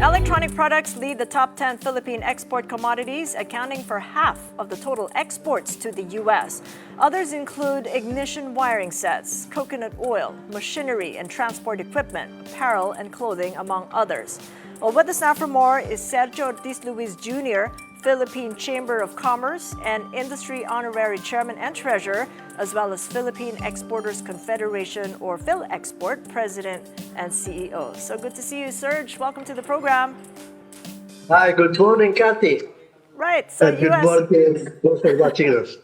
Electronic products lead the top 10 Philippine export commodities, accounting for half of the total exports to the U.S. Others include ignition wiring sets, coconut oil, machinery and transport equipment, apparel and clothing, among others. Well, with us now for more is Sergio Ortiz-Luis Jr., Philippine Chamber of Commerce and Industry Honorary Chairman and Treasurer, as well as Philippine Exporters Confederation, or PhilExport, President and CEO. So good to see you, Serge. Welcome to the program. Hi, good morning, Kathy. Right, so And good morning, those who are watching us.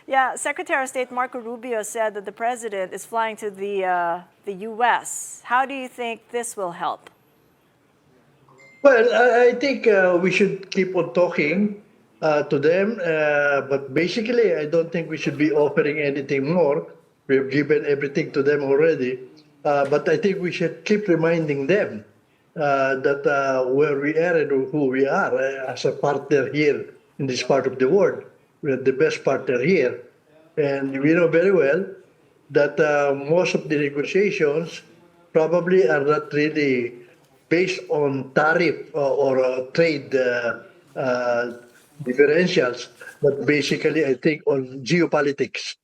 Yeah, Secretary of State Marco Rubio said that the president is flying to the U.S. How do you think this will help? Well, I think we should keep on talking to them, but basically, I don't think we should be offering anything more. We have given everything to them already, but I think we should keep reminding them that where we are and who we are as a partner here in this part of the world. We are the best partner here, and we know very well that most of the negotiations probably are not really based on tariff or trade differentials, but basically, I think, on geopolitics.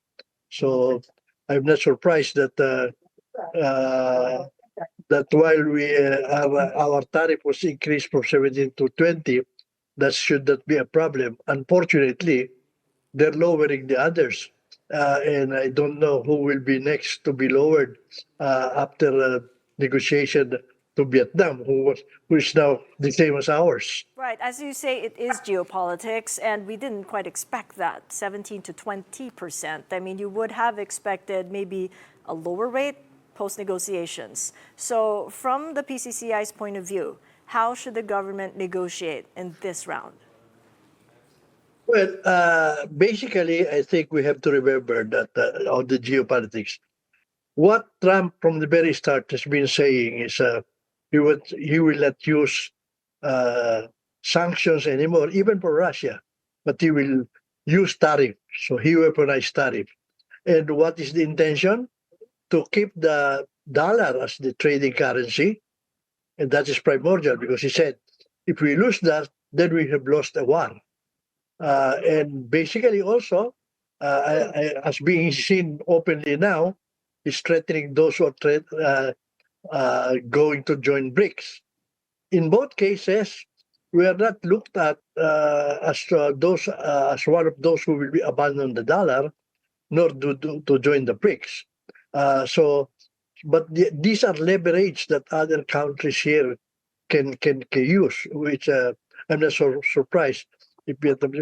So I'm not surprised that while our tariff was increased from 17 to 20, that should not be a problem. Unfortunately, they're lowering the others. And I don't know who will be next to be lowered after negotiation to Vietnam, who is now the same as ours. Right, as you say, it is geopolitics, and we didn't quite expect that, 17 to 20%. I mean, you would have expected maybe a lower rate post-negotiations. So from the PCCI's point of view, how should the government negotiate in this round? Well, basically, I think we have to remember that on the geopolitics, what Trump from the very start has been saying is he will not use uh, sanctions anymore, even for Russia, but he will use tariff. So he weaponized tariff. And what is the intention? To keep the dollar as the trading currency, and that is primordial because he said, if we lose that, then we have lost a war. And basically, also, as being seen openly now, is threatening those who are going to join BRICS. In both cases, we are not looked at as one of those who will be abandon the dollar, nor to join the BRICS. But these are leverage that other countries here can use, which I'm not so surprised if Vietnam.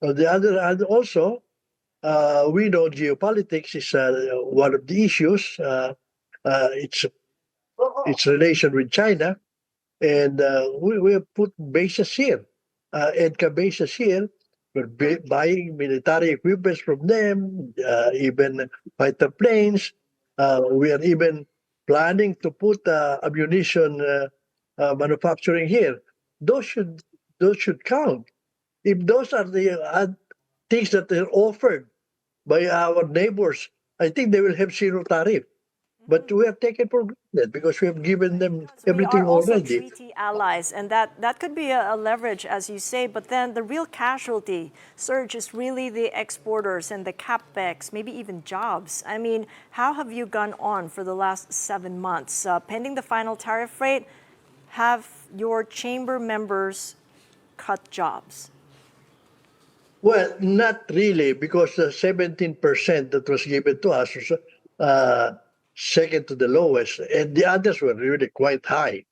On the other hand, also, we know geopolitics is one of the issues. Its relation with China, and we have put bases here, EDCA bases here. We're buying military equipment from them, even fighter planes. We are even planning to put ammunition manufacturing here. Those should those should count. If those are the things that are offered by our neighbors, I think they will have zero tariff. But we have taken for granted because we have given them Because we are everything also already. treaty allies, and that could be a leverage, as you say, but then the real casualty, Surge, is really the exporters and the capex, maybe even jobs. I mean, how have you gone on for the last 7 months? Pending the final tariff rate, have your chamber members cut jobs? Well, not really, because the 17% that was given to us was second to the lowest, and the others were really quite high.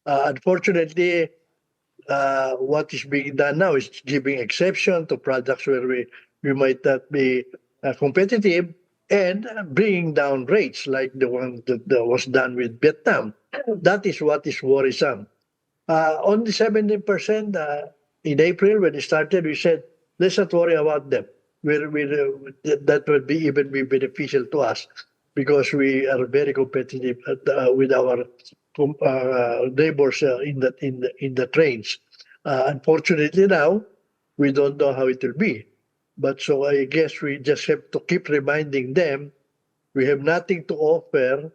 Unfortunately, what is being done now is giving exception to products where we might not be competitive and bringing down rates like the one that was done with Vietnam. That is what is worrisome. On the 17%, in April when it started, we said, let's not worry about them. That would be even be beneficial to us because we are very competitive with our neighbors in the trains. Unfortunately, now we don't know how it will be. But so I guess we just have to keep reminding them we have nothing to offer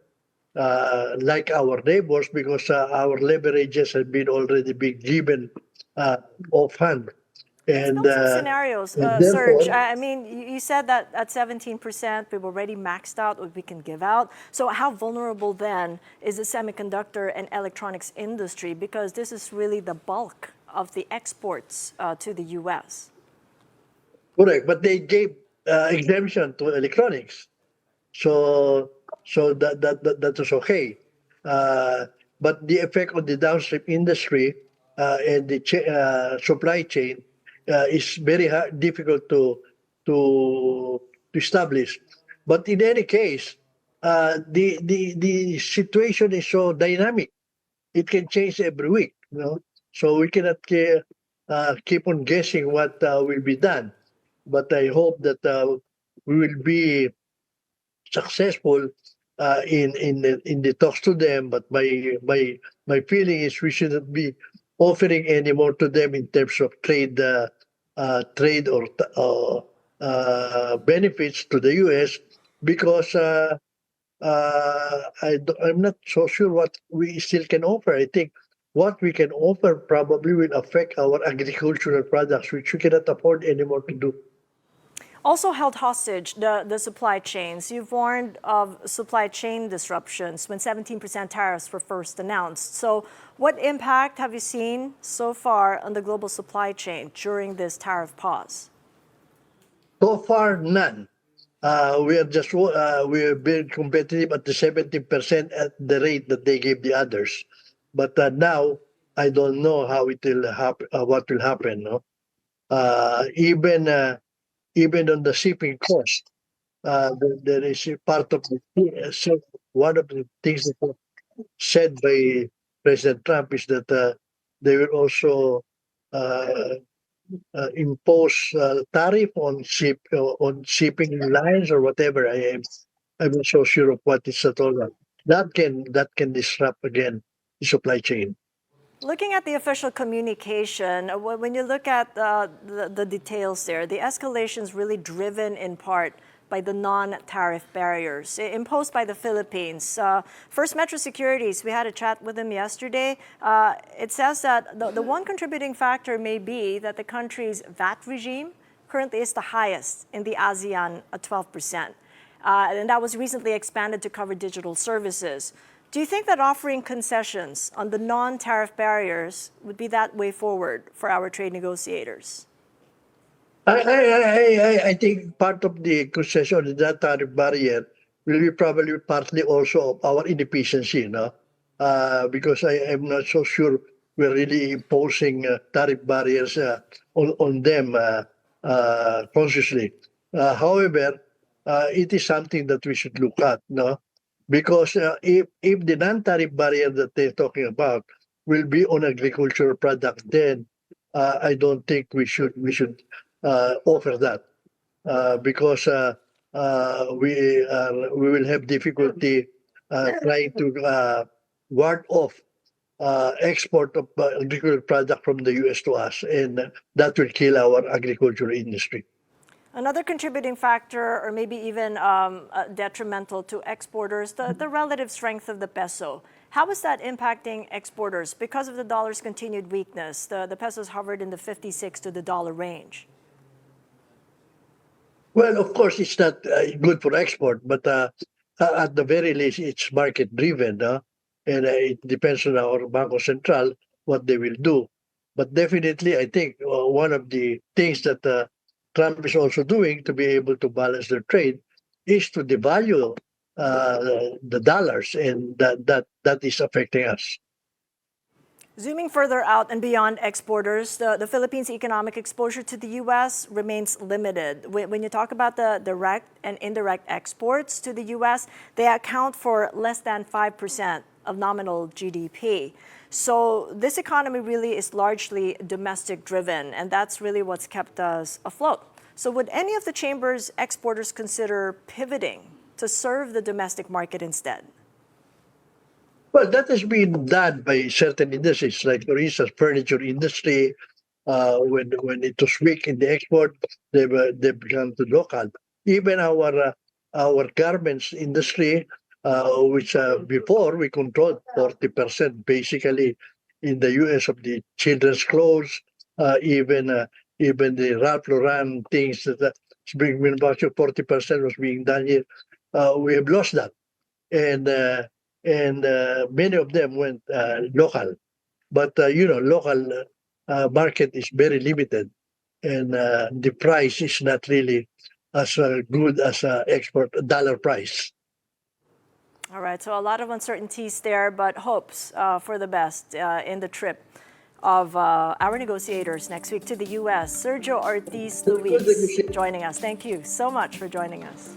like our neighbors because our leverages have been already been given offhand. Let's And, build some scenarios. Serge, therefore, I mean, you said that at 17%, we've already maxed out what we can give out. So how vulnerable then is the semiconductor and electronics industry? Because this is really the bulk of the exports to the U.S. correct, but they gave exemption to electronics. So that was okay. Uh, but the effect on the downstream industry and the supply chain is very difficult to to establish. But in any case, the situation is so dynamic. It can change every week. So we cannot keep on guessing what will be done. But I hope that we will be successful in the talks to them. But my feeling is we shouldn't be offering any more to them in terms of trade or benefits to the U.S. because I'm not so sure what we still can offer. I think what we can offer probably will affect our agricultural products, which we cannot afford anymore to do. Also held hostage the supply chains. You've warned of supply chain disruptions when 17% tariffs were first announced. So what impact have you seen so far on the global supply chain during this tariff pause? So far, none. We are just we are being competitive at the 70% at the rate that they gave the others. But now I don't know how it will happen. What will happen? No? Even even on the shipping cost, there is a part of the one of the things that was said by President Trump is that they will also uh, impose tariff on on shipping lines or whatever. I'm not so sure of what is at all. That can disrupt again the supply chain. Looking at the official communication, when you look at the details there, the escalation is really driven in part by the non-tariff barriers imposed by the Philippines. First Metro Securities, we had a chat with them yesterday. It says that the one contributing factor may be that the country's VAT regime currently is the highest in the ASEAN at 12%. And that was recently expanded to cover digital services. Do you think that offering concessions on the non-tariff barriers would be that way forward for our trade negotiators? I think part of the concession of that tariff barrier will be probably partly also of our inefficiency, because I am not so sure we're really imposing tariff barriers on them consciously. However, it is something that we should look at, no? Because if the non-tariff barrier that they're talking about will be on agricultural product, then I don't think we should offer that because we will have difficulty trying to ward off export of agricultural product from the U.S. to us, and that will kill our agricultural industry. Another contributing factor, or maybe even detrimental to exporters, the relative strength of the peso. How is that impacting exporters? Because of the dollar's continued weakness, the peso's hovered in the 56 to the dollar range. Well, of course, it's not good for export, but at the very least, it's market driven, and it depends on our Banco Central what they will do. But definitely, I think one of the things that Trump is also doing to be able to balance their trade is to devalue the dollars, and that is affecting us. Zooming further out and beyond exporters, the Philippines' economic exposure to the U.S. remains limited. When you talk about the direct and indirect exports to the U.S., they account for less than 5% of nominal GDP. So this economy really is largely domestic driven, and that's really what's kept us afloat. So would any of the chamber's exporters consider pivoting to serve the domestic market instead? Well, that has been done by certain industries, like for instance, furniture industry. When it was weak in the export, they began to local. Even our garments industry, which before we controlled 40% basically in the U.S. of the children's clothes, even the Ralph Lauren things that's being manufactured, 40% was being done here. We have lost that, and many of them went local. But local market is very limited, and the price is not really as good as export dollar price. All right, so a lot of uncertainties there, but hopes for the best in the trip of our negotiators next week to the U.S. Sergio Ortiz-Luis joining us. Thank you so much for joining us.